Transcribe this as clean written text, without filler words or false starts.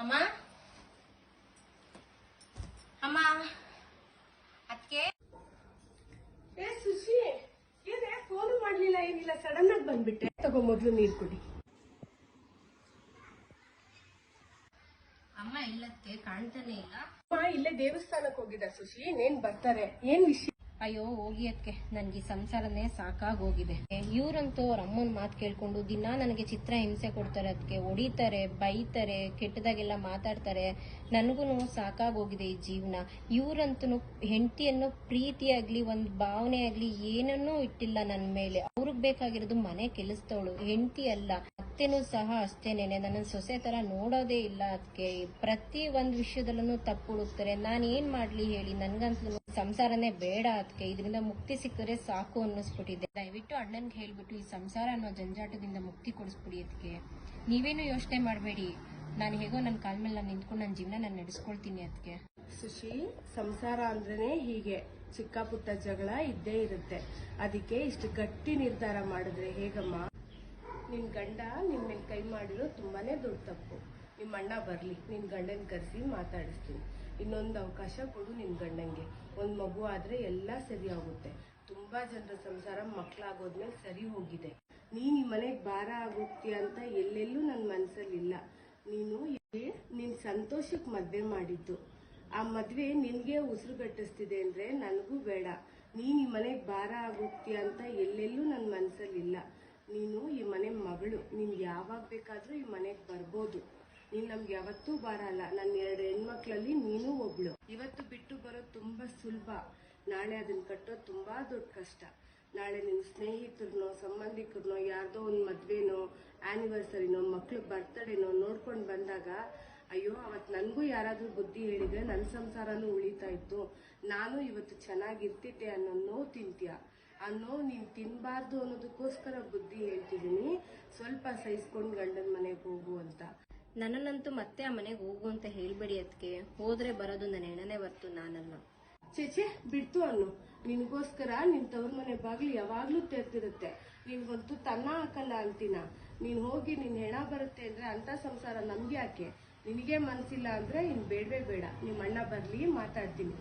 ಅಮ್ಮ ಅಮ್ಮ ಅದಕ್ಕೆ ಸುಶಿ ಏನೇ ಫೋನ್ ಮಾಡ್ಲಿಲ್ಲ, ಏನಿಲ್ಲ, ಸಡನ್ ಆಗಿ ಬಂದ್ಬಿಟ್ಟೆ. ತಗೋ ಮೊದ್ಲು ನೀರ್ ಕುಡಿ. ಅಮ್ಮ ಇಲ್ಲಕ್ಕೆ ಕಾಣ್ತಾನೆ ಇಲ್ಲ. ಅಮ್ಮ ಇಲ್ಲೇ ದೇವಸ್ಥಾನಕ್ಕೆ ಹೋಗಿದ್ದ ಸುಶಿ, ಇನ್ನೇನ್ ಬರ್ತಾರೆ. ಏನ್ ವಿಷಯ? ಅಯ್ಯೋ ಹೋಗಿ ಅದಕ್ಕೆ ನನ್ಗೆ ಈ ಸಂಸಾರನೇ ಸಾಕಾಗೋಗಿದೆ. ಇವ್ರಂತೂ ಅವ್ರ ಅಮ್ಮನ ಮಾತು ಕೇಳ್ಕೊಂಡು ದಿನ ನನಗೆ ಚಿತ್ರ ಹಿಂಸೆ ಕೊಡ್ತಾರೆ. ಅದಕ್ಕೆ ಹೊಡಿತಾರೆ, ಬೈತಾರೆ, ಕೆಟ್ಟದಾಗೆಲ್ಲ ಮಾತಾಡ್ತಾರೆ. ನನಗೂ ಸಾಕಾಗೋಗಿದೆ ಈ ಜೀವನ. ಇವ್ರಂತೂ ಹೆಂಡತಿಯನ್ನು ಪ್ರೀತಿಯಾಗ್ಲಿ ಒಂದ್ ಭಾವನೆ ಆಗ್ಲಿ ಏನನ್ನೂ ಇಟ್ಟಿಲ್ಲ ನನ್ನ ಮೇಲೆ. ಅವ್ರಿಗೆ ಬೇಕಾಗಿರೋದು ಮನೆ ಕೆಲಸದವಳು, ಹೆಂಡತಿ ಅಲ್ಲ. ಅತ್ತೆನೂ ಸಹ ಅಷ್ಟೇನೇನೆ, ನನ್ನ ಸೊಸೆ ತರ ನೋಡೋದೇ ಇಲ್ಲ. ಅದಕ್ಕೆ ಪ್ರತಿ ಒಂದ್ ವಿಷಯದಲ್ಲೂ ತಪ್ಪು ಹುಡುಕ್ತಾರೆ. ನಾನ್ ಏನ್ ಮಾಡ್ಲಿ ಹೇಳಿ? ನನ್ಗಂತೂ ಸಂಸಾರನೇ ಬೇಡ. ಅದಕ್ಕೆ ಇದರಿಂದ ಮುಕ್ತಿ ಸಿಕ್ಕಿದ್ರೆ ಸಾಕು ಅನ್ನಿಸ್ಬಿಟ್ಟಿದೆ. ದಯವಿಟ್ಟು ಅಣ್ಣನ್ಗೆ ಹೇಳ್ಬಿಟ್ಟು ಈ ಸಂಸಾರ ಅನ್ನೋ ಜಂಜಾಟದಿಂದ ಮುಕ್ತಿ ಕೊಡಿಸ್ಬಿಡಿ. ಅದಕ್ಕೆ ನೀವೇನು ಯೋಚನೆ ಮಾಡಬೇಡಿ. ನಾನು ಹೇಗೋ ನನ್ನ ಕಾಲ ಮೇಲೆ ನಾನು ನಿಂತ್ಕೊಂಡು ನನ್ನ ಜೀವನ ನಾನು ನಡೆಸ್ಕೊಳ್ತೀನಿ. ಅದಕ್ಕೆ ಸುಶಿ, ಸಂಸಾರ ಅಂದ್ರೇನೆ ಹೀಗೆ, ಚಿಕ್ಕ ಪುಟ್ಟ ಜಗಳ ಇದ್ದೇ ಇರುತ್ತೆ. ಅದಕ್ಕೆ ಇಷ್ಟು ಗಟ್ಟಿ ನಿರ್ಧಾರ ಮಾಡಿದ್ರೆ ಹೇಗಮ್ಮ? ನಿನ್ ಗಂಡ ನಿನ್ ಮೇಲೆ ಕೈ ಮಾಡಿರೋ ತುಂಬಾನೇ ದೊಡ್ಡ ತಪ್ಪು. ನಿಮ್ಮ ಅಣ್ಣ ಬರ್ಲಿ, ನಿನ್ ಗಂಡನ್ ಕರೆಸಿ ಮಾತಾಡಿಸ್ತೀನಿ. ಇನ್ನೊಂದು ಅವಕಾಶ ಕೊಡು ನಿನ್ ಗಂಡಂಗೆ. ಒಂದ್ ಮಗು ಆದ್ರೆ ಎಲ್ಲ ಸರಿ ಆಗುತ್ತೆ. ತುಂಬಾ ಜನರ ಸಂಸಾರ ಮಕ್ಳಾಗೋದ್ಮೇಲೆ ಸರಿ ಹೋಗಿದೆ. ನೀನ್ ಈ ಮನೆಗ್ ಭಾರ ಆಗೋಗ್ತೀಯ ಅಂತ ಎಲ್ಲೆಲ್ಲೂ ನನ್ ಮನ್ಸಲ್ಲಿಲ್ಲ. ನೀನು ನಿನ್ ಸಂತೋಷಕ್ ಮದ್ವೆ ಮಾಡಿದ್ದು. ಆ ಮದ್ವೆ ನಿನ್ಗೆ ಉಸಿರುಗಟ್ಟಿಸ್ತಿದೆ ಅಂದ್ರೆ ನನಗೂ ಬೇಡ. ನೀನ್ ಈ ಮನೆಗ್ ಭಾರ ಆಗೋಗ್ತೀಯ ಅಂತ ಎಲ್ಲೆಲ್ಲೂ ನನ್ ಮನ್ಸಲ್ಲಿಲ್ಲ. ನೀನು ಈ ಮನೆ ಮಗಳು. ನೀನ್ ಯಾವಾಗ ಬೇಕಾದ್ರೂ ಈ ಮನೆಗ್ ಬರ್ಬೋದು. ನೀನ್ ನಮ್ಗೆ ಯಾವತ್ತೂ ಭಾರ ಅಲ್ಲ. ನನ್ನ 2 ಹೆಣ್ಮಕ್ಳಲ್ಲಿ ನೀನು ಒಬ್ಳು. ಇವತ್ತು ಬಿಟ್ಟು ಬರೋದು ತುಂಬಾ ಸುಲಭ, ನಾಳೆ ಅದನ್ನ ಕಟ್ಟೋದು ತುಂಬಾ ದೊಡ್ಡ ಕಷ್ಟ. ನಾಳೆ ನಿನ್ ಸ್ನೇಹಿತರನೋ ಸಂಬಂಧಿಕರನೋ ಯಾರ್ದೋ ಒಂದ್ ಮದ್ವೆನೋ ಆನಿವರ್ಸರಿನೋ ಮಕ್ಳ ಬರ್ತಡೇನೋ ನೋಡ್ಕೊಂಡ್ ಬಂದಾಗ ಅಯ್ಯೋ ಅವತ್ ನನ್ಗೂ ಯಾರಾದ್ರೂ ಬುದ್ಧಿ ಹೇಳಿದ್ರೆ ನನ್ನ ಸಂಸಾರನೂ ಉಳಿತಾ ಇತ್ತು, ನಾನು ಇವತ್ತು ಚೆನ್ನಾಗಿರ್ತಿದ್ದೆ ಅನ್ನೋ ನೋವು ತಿಂತೀಯ. ಆ ನೋವು ನೀನ್ ತಿನ್ಬಾರ್ದು ಅನ್ನೋದಕ್ಕೋಸ್ಕರ ಬುದ್ಧಿ ಹೇಳ್ತಿದೀನಿ. ಸ್ವಲ್ಪ ಸಹಿಸ್ಕೊಂಡ್ ಗಂಡನ ಮನೆಗೆ ಹೋಗು ಅಂತ. ನನ್ನನ್ನಂತೂ ಮತ್ತೆ ಆ ಮನೆಗೆ ಹೋಗು ಅಂತ ಹೇಳ್ಬೇಡಿ. ಅದಕ್ಕೆ ಹೋದ್ರೆ ಬರೋದು ನನ್ನ ಹೆಣನೇ ಹೊರ್ತು ನಾನಲ್ಲ. ಚೇಚೆ ಬಿಡ್ತು ಅನ್ನು. ನಿನ್ಗೋಸ್ಕರ ನಿನ್ ತವ್ರ ಮನೆ ಬಾಗ್ಲಿ ಯಾವಾಗ್ಲೂ ತೆರ್ತಿರುತ್ತೆ. ನಿನ್ಗಂತೂ ತನ್ನ ಹಾಕಲ್ಲ ಅಂತೀನ. ನೀನ್ ಹೋಗಿ ನಿನ್ ಹೆಣ ಬರುತ್ತೆ ಅಂದ್ರೆ ಅಂತ ಸಂಸಾರ ನಮ್ಗೆ ಯಾಕೆ? ನಿನಗೆ ಮನ್ಸಿಲ್ಲ ಅಂದ್ರೆ ಇನ್ ಬೇಡವೇ ಬೇಡ. ನಿಮ್ಮ ಅಣ್ಣ ಬರ್ಲಿ, ಮಾತಾಡ್ತೀನಿ.